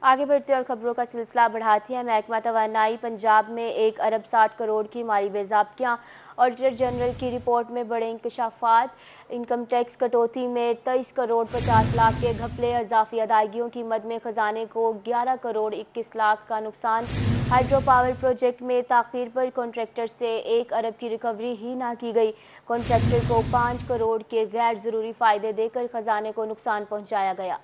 आगे बढ़ते और खबरों का सिलसिला बढ़ाते हैं। महकमा तवानाई पंजाब में 1 अरब 60 करोड़ की माली बेज़ाब्तियाँ। ऑडिटर जनरल की रिपोर्ट में बड़े इंकशाफात। इनकम टैक्स कटौती में 23 करोड़ 50 लाख के घपले। इजाफी अदायगियों की मद में खजाने को 11 करोड़ 21 लाख का नुकसान। हाइड्रो पावर प्रोजेक्ट में ताखीर पर कॉन्ट्रैक्टर से 1 अरब की रिकवरी ही ना की गई। कॉन्ट्रैक्टर को 5 करोड़ के गैर ज़रूरी फ़ायदे देकर खजाने को नुकसान पहुँचाया गया।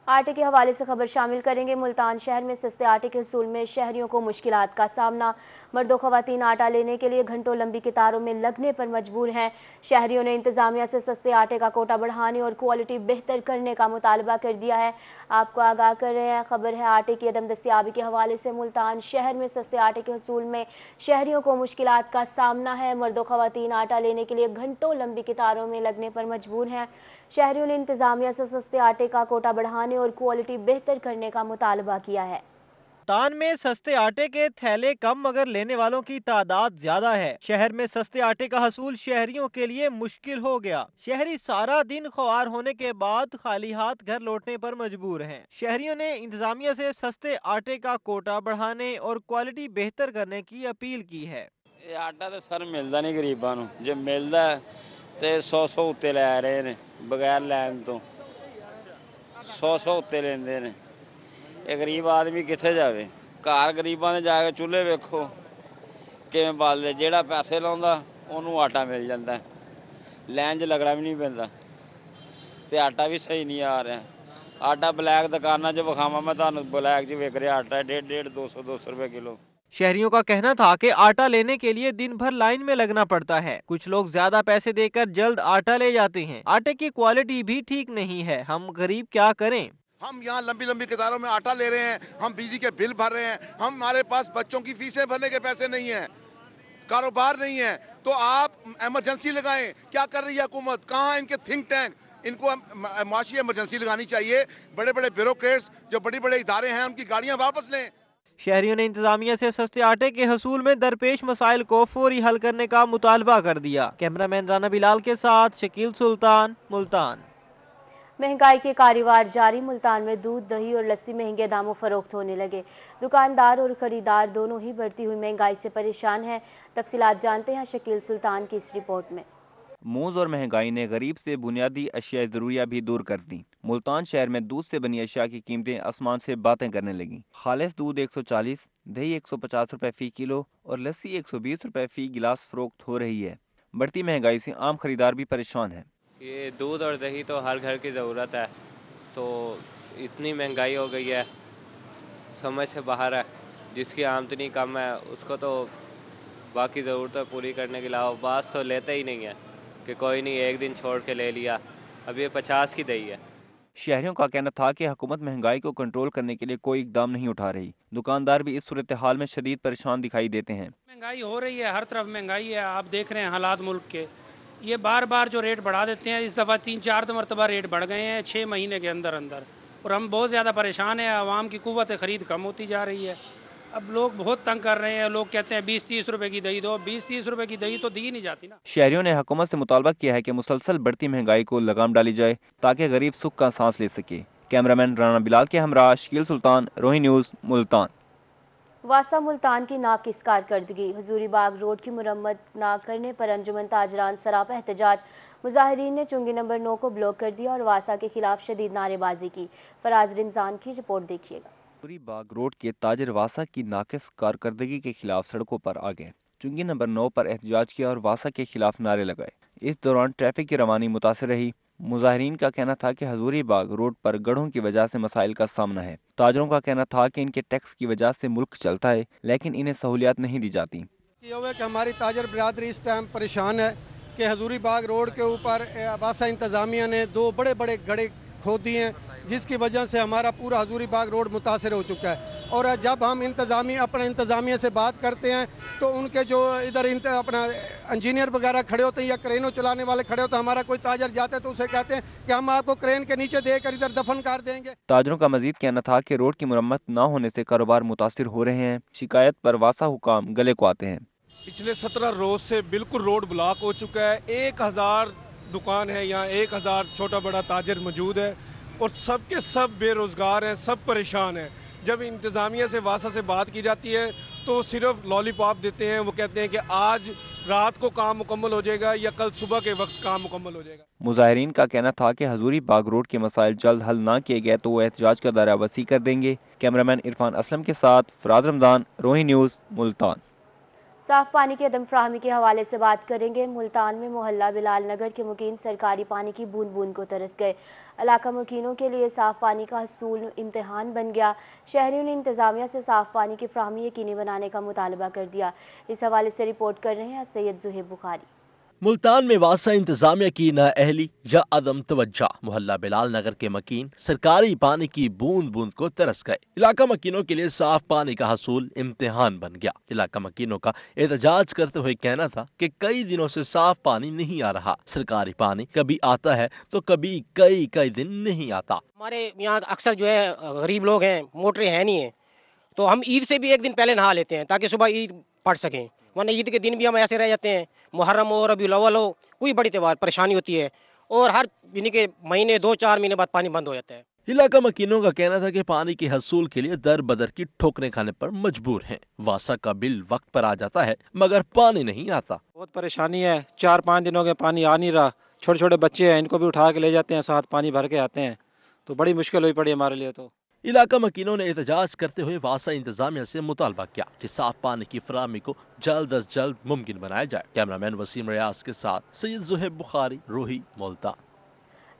आटे के हवाले से खबर शामिल करेंगे। मुल्तान शहर में सस्ते आटे के हसूल में शहरियों को मुश्किलात का सामना। मर्दों ख़वातीन आटा लेने के लिए घंटों लंबी कतारों में लगने पर मजबूर हैं। शहरियों ने इंतजामिया से सस्ते आटे का कोटा बढ़ाने और क्वालिटी बेहतर करने का मुतालबा कर दिया है। आपको आगाह कर रहे हैं, खबर है आटे की अदम दस्तियाबी के हवाले से। मुल्तान शहर में सस्ते आटे के हसूल में शहरियों को मुश्किलात का सामना है। मर्दों ख़वातीन आटा लेने के लिए घंटों लंबी कतारों में लगने पर मजबूर हैं। शहरियों ने इंतजामिया से सस्ते आटे का कोटा बढ़ाने और क्वालिटी बेहतर करने का मुतालबा किया है। मुल्तान में सस्ते आटे के थैले कम मगर लेने वालों की तादाद ज्यादा है। शहर में सस्ते आटे का हसूल शहरियों के लिए मुश्किल हो गया। शहरी सारा दिन ख्वार होने के बाद खाली हाथ घर लौटने पर मजबूर हैं। शहरियों ने इंतजामिया से सस्ते आटे का कोटा बढ़ाने और क्वालिटी बेहतर करने की अपील की है। ये आटा तो सर मिलता नहीं गरीबां नूं, जे मिलता तो 100 उत्ते लै रहे ने, बगैर लैन तो 100 उत्ते लेंदे ने। ਇਹ ਗਰੀਬ ਆਦਮੀ ਕਿੱਥੇ ਜਾਵੇ? ਘਰ ਗਰੀਬਾਂ ਨੇ ਜਾ ਕੇ ਚੁੱਲ੍ਹੇ ਵੇਖੋ ਕਿਵੇਂ ਬਾਲਦੇ। ਜਿਹੜਾ ਪੈਸੇ ਲਾਉਂਦਾ ਉਹਨੂੰ ਆਟਾ ਮਿਲ ਜਾਂਦਾ, ਲਾਈਨ 'ਚ ਲੱਗਣਾ ਵੀ ਨਹੀਂ ਪੈਂਦਾ ਤੇ ਆਟਾ ਵੀ ਸਹੀ ਨਹੀਂ ਆ ਰਿਹਾ। ਆਟਾ ਬਲੈਕ ਦੁਕਾਨਾਂ 'ਚ ਵਿਖਾਵਾਂ ਮੈਂ ਤੁਹਾਨੂੰ, ਬਲੈਕ 'ਚ ਵਿਕ ਰਿਹਾ ਆਟਾ 1.5 200 रुपए किलो। शहरियों का कहना था कि आटा लेने के लिए दिन भर लाइन में लगना पड़ता है। कुछ लोग ज्यादा पैसे देकर जल्द आटा ले जाते हैं। आटे की क्वालिटी भी ठीक नहीं है। हम गरीब क्या करें? हम यहाँ लंबी लंबी कतारों में आटा ले रहे हैं, हम बिजली के बिल भर रहे हैं, हमारे पास बच्चों की फीसें भरने के पैसे नहीं हैं, कारोबार नहीं है। तो आप इमरजेंसी लगाएं। क्या कर रही है हुकूमत? कहाँ इनके थिंक टैंक? इनको माशी इमरजेंसी लगानी चाहिए। बड़े बड़े ब्यूरोक्रेट्स जो बड़े बड़े इदारे हैं उनकी गाड़ियां वापस लें। शहरियों ने इंतजामिया से सस्ते आटे के हसूल में दरपेश मसाइल को फौरी हल करने का मुतालबा कर दिया। कैमरामैन राना बिलाल के साथ शकील सुल्तान, मुल्तान। महंगाई के कारोबार जारी। मुल्तान में दूध, दही और लस्सी महंगे दामों फरोख्त होने लगे। दुकानदार और खरीदार दोनों ही बढ़ती हुई महंगाई से परेशान हैं। तफसीलात जानते हैं शकील सुल्तान की इस रिपोर्ट में। मूज और महंगाई ने गरीब से बुनियादी अशिया ज़रूरिया भी दूर कर दी। मुल्तान शहर में दूध से बनी अशिया की कीमतें आसमान से बातें करने लगीं। खालिस दूध 140, दही 150 रुपए फी किलो और लस्सी 120 रुपए फी गिलास फरोख्त हो रही है। बढ़ती महंगाई से आम खरीदार भी परेशान है। ये दूध और दही तो हर घर की ज़रूरत है, तो इतनी महंगाई हो गई है, समझ से बाहर है। जिसकी आमदनी कम है उसको तो बाकी ज़रूरतें पूरी करने के अलावा बास तो लेते ही नहीं है कि कोई नहीं एक दिन छोड़ के ले लिया। अब ये 50 की दही है। शहरियों का कहना था कि हुकूमत महंगाई को कंट्रोल करने के लिए कोई इकदाम नहीं उठा रही। दुकानदार भी इस सूरत हाल में शदीद परेशान दिखाई देते हैं। महंगाई हो रही है, हर तरफ महंगाई है। आप देख रहे हैं हालात मुल्क के, ये बार बार जो रेट बढ़ा देते हैं। इस दफ़ा 3-4 मरतबा रेट बढ़ गए हैं 6 महीने के अंदर अंदर, और हम बहुत ज़्यादा परेशान हैं। आवाम की कुव्वत ख़रीद कम होती जा रही है। अब लोग बहुत तंग कर रहे हैं। लोग कहते हैं 20-30 रुपए की दही दो। 20-30 रुपए की दही तो दी नहीं जाती ना। शहरियों ने हुकूमत से मुतालबा किया है कि मुसलसल बढ़ती महंगाई को लगाम डाली जाए ताकि गरीब सुख का सांस ले सके। कैमरामैन राना बिलाल के हमरा शकील सुल्तान, रोही न्यूज़, मुल्तान। वासा मुल्तान की नाकिस कारकर्दगी। हजूरी बाग रोड की मुरम्मत न करने पर अंजुमन ताजरान सरापा एहतजाज। मुजाहिरीन ने चुंगी नंबर 9 को ब्लॉक कर दिया और वासा के खिलाफ शदीद नारेबाजी की। फराज रमजान की रिपोर्ट देखिएगा। हजूरी बाग रोड के ताजर वासा की नाकिस कारकर्दगी के खिलाफ सड़कों पर आ गए। चुंगी नंबर 9 पर एहतजाज किया और वासा के खिलाफ नारे लगाए। इस दौरान ट्रैफिक की रवानी मुतासर रही। मुजाहिरीन का कहना था कि हजूरी बाग रोड पर गढ़ों की वजह से मसाइल का सामना है। ताजरों का कहना था कि इनके टैक्स की वजह से मुल्क चलता है, लेकिन इन्हें सहूलियात नहीं दी जाती। कि हमारी ताजर बिरादरी इस टाइम परेशान है कि हजूरी बाग रोड के ऊपर वासा इंतजामिया ने 2 बड़े बड़े गड्ढे खोद दिए हैं, जिसकी वजह से हमारा पूरा हजूरी बाग रोड मुतासर हो चुका है। और जब हम अपने इंतजामिया से बात करते हैं तो उनके जो इधर अपना इंजीनियर वगैरह खड़े होते हैं या क्रेनों चलाने वाले खड़े होते हैं, हमारा कोई ताजर जाता है तो उसे कहते हैं कि हम आपको क्रेन के नीचे देकर इधर दफन कर देंगे। ताजरों का मजीद कहना था कि रोड की मुरम्मत न होने से कारोबार मुतासिर हो रहे हैं। शिकायत पर वासा हुकाम गले को आते हैं। पिछले 17 रोज से बिल्कुल रोड ब्लॉक हो चुका है। 1000 दुकान है यहाँ, 1000 छोटा बड़ा ताजर मौजूद है और सब के सब बेरोजगार हैं, सब परेशान हैं। जब इंतजामिया से वासा से बात की जाती है तो सिर्फ लॉलीपॉप देते हैं। वो कहते हैं कि आज रात को काम मुकम्मल हो जाएगा या कल सुबह के वक्त काम मुकम्मल हो जाएगा। मुजाहिरीन का कहना था कि हजूरी बाग रोड के मसाइल जल्द हल ना किए गए तो वो एहतजाज का दायरा वसी कर देंगे। कैमरामैन इरफान असलम के साथ फराज रमजान, रोही न्यूज़, मुल्तान। साफ पानी की अदम फ्राहमी के हवाले से बात करेंगे। मुल्तान में मोहल्ला बिलाल नगर के मुकीम सरकारी पानी की बूंद बूंद को तरस गए। इलाका मुकीनों के लिए साफ पानी का हसूल इम्तिहान बन गया। शहरियों ने इंतजामिया से साफ पानी की फ्राहमी यकीनी बनाने का मुतालबा कर दिया। इस हवाले से रिपोर्ट कर रहे हैं सैयद जुहेब बुखारी। मुल्तान में वासा इंतजामिया की नाअहली या अदम तवज्जा, मोहल्ला बिलाल नगर के मकीन सरकारी पानी की बूंद बूंद को तरस गए। इलाका मकीनों के लिए साफ पानी का हसूल इम्तिहान बन गया। इलाका मकीनों का एहतजाज करते हुए कहना था कि कई दिनों से साफ पानी नहीं आ रहा। सरकारी पानी कभी आता है तो कभी कई दिन नहीं आता। हमारे यहाँ अक्सर जो है गरीब लोग हैं, मोटरें हैं नहीं है, तो हम ईद से भी एक दिन पहले नहा लेते हैं ताकि सुबह ईद पढ़ सकें, वरना ईद के दिन भी हम ऐसे रह जाते हैं। मुहर्रम हो, रबीउल अव्वल हो, कोई बड़ी त्योहार परेशानी होती है और हर यानी के महीने 2-4 महीने बाद पानी बंद हो जाता है। इलाका मकीनों का कहना था कि पानी के हसूल के लिए दर बदर की ठोकरें खाने पर मजबूर हैं। वासा का बिल वक्त पर आ जाता है मगर पानी नहीं आता। बहुत परेशानी है, 4-5 दिनों के पानी आ नहीं रहा। छोटे छोटे बच्चे हैं, इनको भी उठा के ले जाते हैं, साथ पानी भर के आते हैं, तो बड़ी मुश्किल हुई पड़ी हमारे लिए। तो इलाका मकीनों ने एहतजाज करते हुए वासा इंतजामिया से मुतालबा किया कि साफ पानी की फराहमी को जल्द अज जल्द मुमकिन बनाया जाए। कैमरामैन वसीम रियाज के साथ सैयद जुहेब बुखारी, रोही, मुल्तान।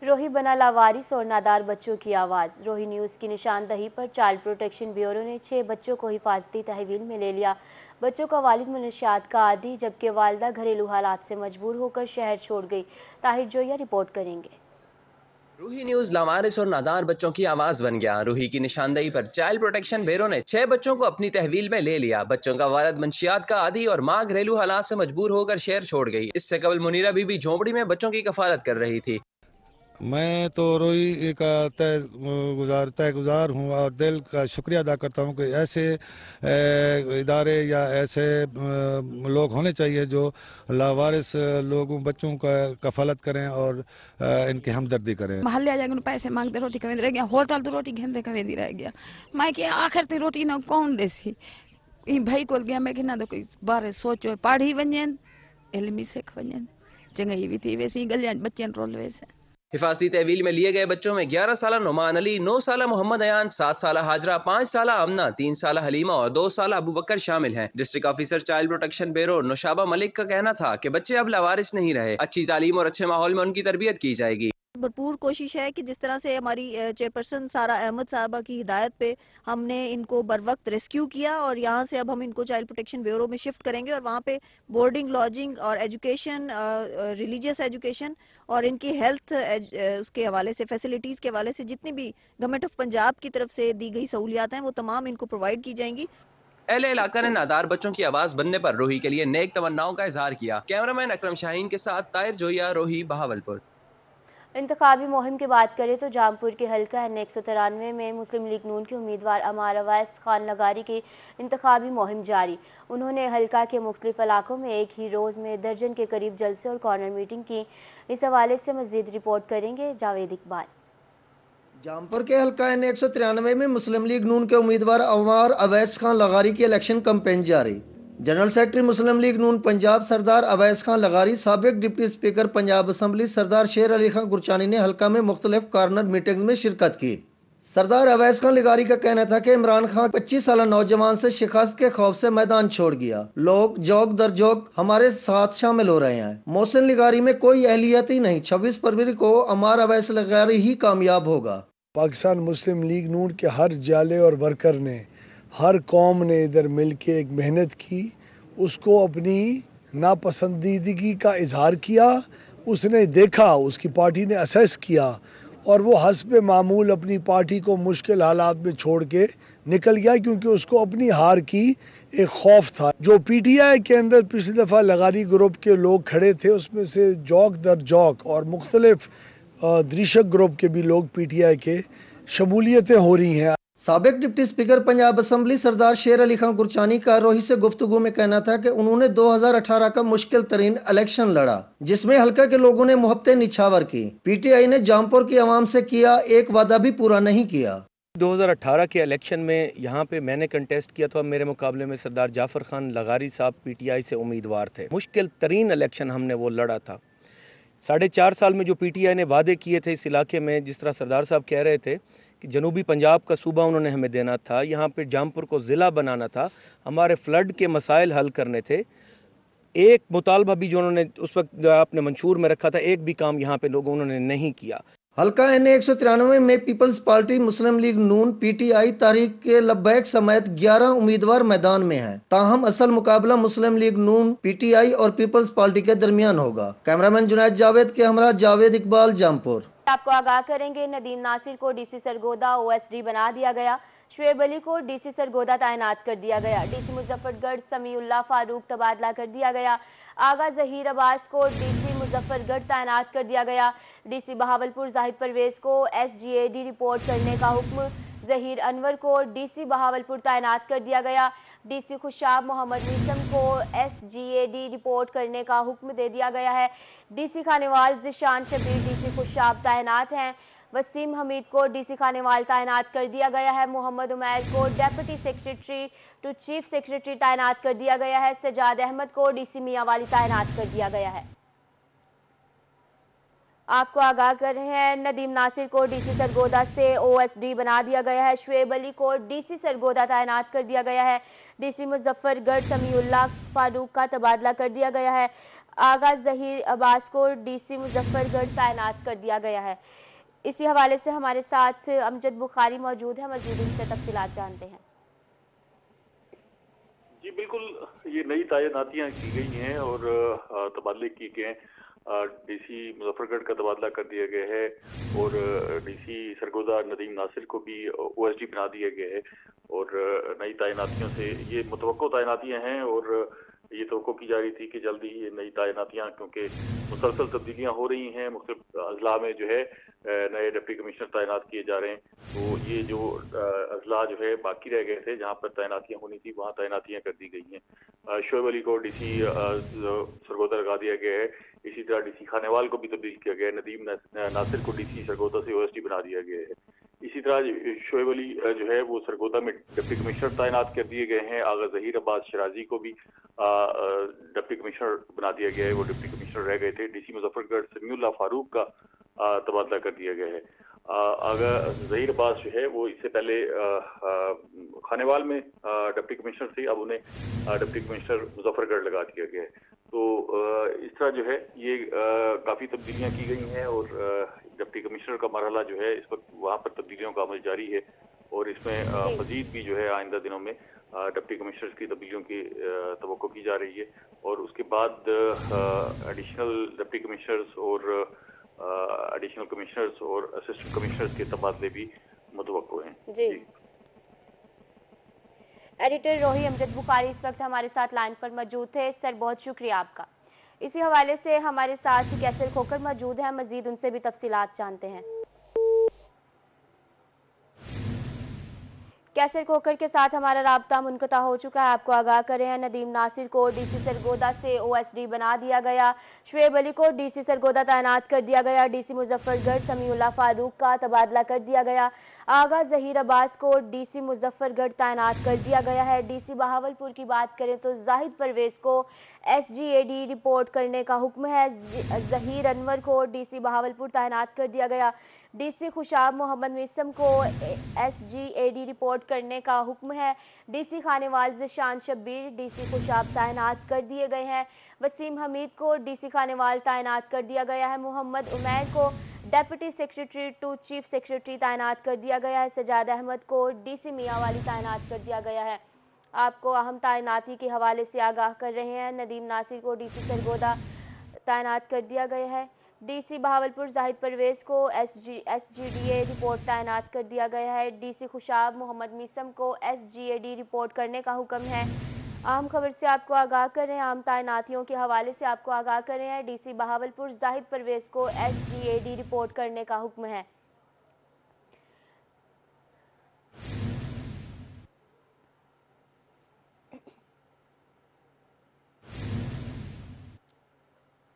रोही बना लावारिस और नादार बच्चों की आवाज़। रोही न्यूज़ की निशानदही पर चाइल्ड प्रोटेक्शन ब्यूरो ने 6 बच्चों को हिफाजती तहवील में ले लिया। बच्चों का वालिद मुनशियात का आदी जबकि वालदा घरेलू हालात से मजबूर होकर शहर छोड़ गई। ताहिर जोया रिपोर्ट करेंगे। रूही न्यूज़ लावारिस और नादार बच्चों की आवाज बन गया। रूही की निशानदेही पर चाइल्ड प्रोटेक्शन ब्यूरो ने 6 बच्चों को अपनी तहवील में ले लिया। बच्चों का वालिद मंशियात का आदी और मां घरेलू हालात से मजबूर होकर शहर छोड़ गई। इससे कबल मुनीरा बीबी झोंपड़ी में बच्चों की कफालत कर रही थी। मैं तो रोही का तयगुजार हूँ और दिल का शुक्रिया अदा करता हूँ कि ऐसे इदारे या ऐसे लोग होने चाहिए जो लावारिस लोगों बच्चों का कफालत करें और इनकी हमदर्दी करें। महल्ले जाकर पैसे मांगते रोटी कवेंदी रह गया, होटल तो रोटी घेंदे कवेंदी रह गया। मैं कि आखिर ते रोटी ना कौन देसी भाई को गया। मैं कि ना तो कोई बारे सोचो पढ़ी वञनि इल्मी सिख वञनि चंगाई भी थी वैसे गलियां बच्चन रोल वैसे। हिफाजती तहवील में लिए गए बच्चों में 11 साल नुमान अली, 9 साल मोहम्मद अयान, 7 साल हाजरा, 5 साल आमना, 3 साल हलीमा और 2 साल अबू बकर शामिल हैं। District officer child protection bureau Nushaba Malik का कहना था कि बच्चे अब लावारिस नहीं रहे। अच्छी तालीम और अच्छे माहौल में उनकी तरबियत की जाएगी। भरपूर कोशिश है कि जिस तरह से हमारी चेयरपर्सन सारा अहमद साहबा की हिदायत पे हमने इनको बर वक्त रेस्क्यू किया और यहाँ से अब हम इनको चाइल्ड प्रोटेक्शन ब्यूरो में शिफ्ट करेंगे और वहाँ पे बोर्डिंग, लॉजिंग और एजुकेशन, रिलीजियस एजुकेशन और इनकी हेल्थ उसके हवाले से, फैसिलिटीज़ के हवाले से जितनी भी गवर्नमेंट ऑफ पंजाब की तरफ से दी गई सहूलियात हैं वो तमाम इनको प्रोवाइड की जाएंगी। अहले इलाका ने नादार बच्चों की आवाज बनने पर रोही के लिए नेक तमन्नाओं का इजहार किया। कैमरामैन अकरम शाहीन के साथ ताहिर जोया, रोही, बहावलपुर। इंतखाबी मुहिम की बात करें तो जामपुर के हल्का N193 में मुस्लिम लीग नून के उम्मीदवार अमार अवैस खान लगारी की इंतखाबी मुहिम जारी। उन्होंने हल्का के मुख्तलिफ इलाकों में एक ही रोज़ में दर्जन के करीब जलसे और कॉर्नर मीटिंग की। इस हवाले से मजीद रिपोर्ट करेंगे जावेद इकबाल। जामपुर के हल्का N193 में मुस्लिम लीग नून के उम्मीदवार अमार अवैस खान लगारी की इलेक्शन कैंपेन जारी। जनरल सेक्रेटरी मुस्लिम लीग नून पंजाब सरदार अवैस खान लगारी, साबिक डिप्टी स्पीकर पंजाब असम्बली सरदार शेर अली खान गुरचानी ने हल्का में मुख्तलिफ कॉर्नर मीटिंग में शिरकत की। सरदार अवैस खान लगारी का कहना था कि इमरान खान 25 साल नौजवान से शिकस्त के खौफ से मैदान छोड़ गया। लोग जोक दर जोक हमारे साथ शामिल हो रहे हैं। मोहसिन लगारी में कोई अहलियत ही नहीं। 26 फरवरी को अमार अवैस लगारी ही कामयाब होगा। पाकिस्तान मुस्लिम लीग नून के हर जाले और वर्कर ने, हर कौम ने इधर मिलके एक मेहनत की, उसको अपनी नापसंदीदगी का इजहार किया। उसने देखा, उसकी पार्टी ने असेस किया और वो हस्ब मामूल अपनी पार्टी को मुश्किल हालात में छोड़ के निकल गया, क्योंकि उसको अपनी हार की एक खौफ था। जो पीटीआई के अंदर पिछली दफ़ा लगारी ग्रुप के लोग खड़े थे, उसमें से जौक दर जौक और मुख्तलिफ दृशक ग्रुप के भी लोग पीटीआई के शमूलियतें हो रही हैं। साबिक डिप्टी स्पीकर पंजाब असम्बली सरदार शेर अली खान गुरचानी का रोही से गुफ्तगू में कहना था कि उन्होंने 2018 का मुश्किल तरीन इलेक्शन लड़ा, जिसमें हल्का के लोगों ने मुहब्बतें निछावर की। पीटीआई ने जामपुर की आवाम से किया एक वादा भी पूरा नहीं किया। 2018 के इलेक्शन में यहाँ पे मैंने कंटेस्ट किया था, मेरे मुकाबले में सरदार जाफर खान लगारी साहब पीटीआई से उम्मीदवार थे। मुश्किल तरीन इलेक्शन हमने वो लड़ा था। 4.5 साल में जो पीटीआई ने वादे किए थे इस इलाके में, जिस तरह सरदार साहब कह रहे थे कि जनूबी पंजाब का सूबा उन्होंने हमें देना था, यहाँ पे जामपुर को ज़िला बनाना था, हमारे फ्लड के मसाइल हल करने थे, एक मुतालबा भी जो उन्होंने उस वक्त अपने मंशूर में रखा था, एक भी काम यहाँ पे लोगों उन्होंने नहीं किया। हल्का NA 193 में पीपल्स पार्टी, मुस्लिम लीग नून, पीटीआई, तारीख के लब्बैक समेत 11 उम्मीदवार मैदान में हैं। ताहम असल मुकाबला मुस्लिम लीग नून, पीटीआई और पीपल्स पार्टी के दरमियान होगा। कैमरामैन जुनैद जावेद के हमरा जावेद इकबाल, जामपुर। आपको आगाह करेंगे, नदीम नासिर को डीसी सरगोदा OSD बना दिया गया। शुएब अली को डीसी सरगोदा तैनात कर दिया गया। डीसी मुजफ्फरगढ़ समीउल्लाह फारूक तबादला कर दिया गया। आगा जहीर अब्बास को डीसी मुजफ्फरगढ़ तैनात कर दिया गया। डीसी बहावलपुर जाहिद परवेज को SGAD रिपोर्ट करने का हुक्म। जहीर अनवर को डीसी बहावलपुर तैनात कर दिया गया। डीसी खुशाब मोहम्मद मीसम को SGAD रिपोर्ट करने का हुक्म दे दिया गया है। डीसी खानेवाल ज़िशान शबीर डीसी खुशाब तैनात हैं। वसीम हमीद को डीसी खानेवाल तैनात कर दिया गया है। मोहम्मद उमैर को deputy secretary to chief secretary तैनात कर दिया गया है। सजाद अहमद को डीसी मियांवाली तैनात कर दिया गया है। आपको आगाह कर रहे हैं, नदीम नासिर को डीसी सरगोदा से OSD बना दिया गया है। शुएब अली को डीसी सरगोदा तैनात कर दिया गया है। डीसी मुजफ्फरगढ़ समीउल्लाह फारूक का तबादला कर दिया गया है। आगा जहीर अब्बास को डीसी मुजफ्फरगढ़ तैनात कर दिया गया है। इसी हवाले से हमारे साथ अमजद बुखारी मौजूद है, मजीद इनसे तफसीलात जानते हैं। जी बिल्कुल, ये नई तैनातियां की गई हैं और तबादले किए गए हैं। डीसी मुजफ्फरगढ़ का तबादला कर दिया गया है और डीसी सरगोदा नदीम नासिर को भी OSD बना दिया गया है। और नई तैनातियों से ये मुतवक्को तैनातियां हैं और ये तवक्को की जा रही थी कि जल्दी ही ये नई तैनातियां, क्योंकि मुसलसल तब्दीलियां हो रही हैं, मुख्तलिफ अजला में जो है नए डिप्टी कमिश्नर तैनात किए जा रहे हैं। तो ये जो अजला जो है बाकी रह गए थे जहाँ पर तैनातियां होनी थी, वहाँ तैनातियां कर दी गई हैं। शुएब अली को डीसी सरगोदा लगा दिया गया है। इसी तरह डीसी खानेवाल को भी तब्दील किया गया है। नदीम नासिर को डीसी सरगोदा से OSD बना दिया गया है। इसी तरह शुएब अली जो है वो सरगोदा में डिप्टी कमिश्नर तैनात कर दिए गए हैं। आगा जहीर अब्बास शराजी को भी डिप्टी कमिश्नर बना दिया गया है, वो डिप्टी कमिश्नर रह गए थे। डीसी मुजफ्फरगढ़ समीउल्लाह फारूक का तबादला कर दिया गया है। आगा जहीर अब्बास जो है वो इससे पहले खानेवाल में डिप्टी कमिश्नर थे, अब उन्हें डिप्टी कमिश्नर मुजफ्फरगढ़ लगा दिया गया है। तो इस तरह जो है ये काफ़ी तब्दीलियां की गई हैं और डिप्टी कमिश्नर का मरहला जो है इस वक्त वहाँ पर तब्दीलियों का अमल जारी है और इसमें मजीद भी जो है आइंदा दिनों में डिप्टी कमिश्नर्स की तब्दीलियों की तवक्को की जा रही है। और उसके बाद एडिशनल डिप्टी कमिश्नर्स और एडिशनल कमिश्नर्स और असिस्टेंट कमिश्नर्स के तबादले भी मुतवक्को हैं। जी। एडिटर रोही अमजद बुखारी इस वक्त हमारे साथ लाइन पर मौजूद थे। सर बहुत शुक्रिया आपका। इसी हवाले से हमारे साथ कैसर खोकर मौजूद हैं, मजीद उनसे भी तफसीलात जानते हैं। कैसर खोकर के साथ हमारा राब्ता मुनक़ता हो चुका है। आपको आगाह करें हैं, नदीम नासिर को डीसी सरगोदा से OSD बना दिया गया। शुएब अली को डीसी सरगोदा तैनात कर दिया गया। डीसी मुजफ्फरगढ़ समीउल्लाह फारूक का तबादला कर दिया गया। आगा जहीर अब्बास को डीसी मुजफ्फरगढ़ तैनात कर दिया गया है। डीसी बहावलपुर की बात करें तो जाहिद परवेज को SGAD रिपोर्ट करने का हुक्म है। जहीर अनवर को डीसी बहावलपुर तैनात कर दिया गया। डीसी खुशाब मोहम्मद मीसम को SGAD रिपोर्ट करने का हुक्म है। डीसी खानेवाल ज़िशान शबीर डीसी खुशाब तैनात कर दिए गए हैं। वसीम हमीद को डीसी खानेवाल तैनात कर दिया गया है। मोहम्मद उमैर को deputy secretary to chief secretary तैनात कर दिया गया है। सजाद अहमद को डीसी मियांवाली तैनात कर दिया गया है। आपको अहम तैनाती के हवाले से आगाह कर रहे हैं। नदीम नासिर को डीसी सरगोदा तैनात कर दिया गया है। डीसी बहावलपुर जाहिद परवेज को SGDA रिपोर्ट तैनात कर दिया गया है। डीसी खुशाब मोहम्मद मीसम को SGAD रिपोर्ट करने का हुक्म है। अहम खबर से आपको आगाह कर रहे हैं, आम तैनातियों के हवाले से आपको आगाह कर रहे हैं। डीसी बहावलपुर जाहिद परवेज को SGAD रिपोर्ट करने का हुक्म है।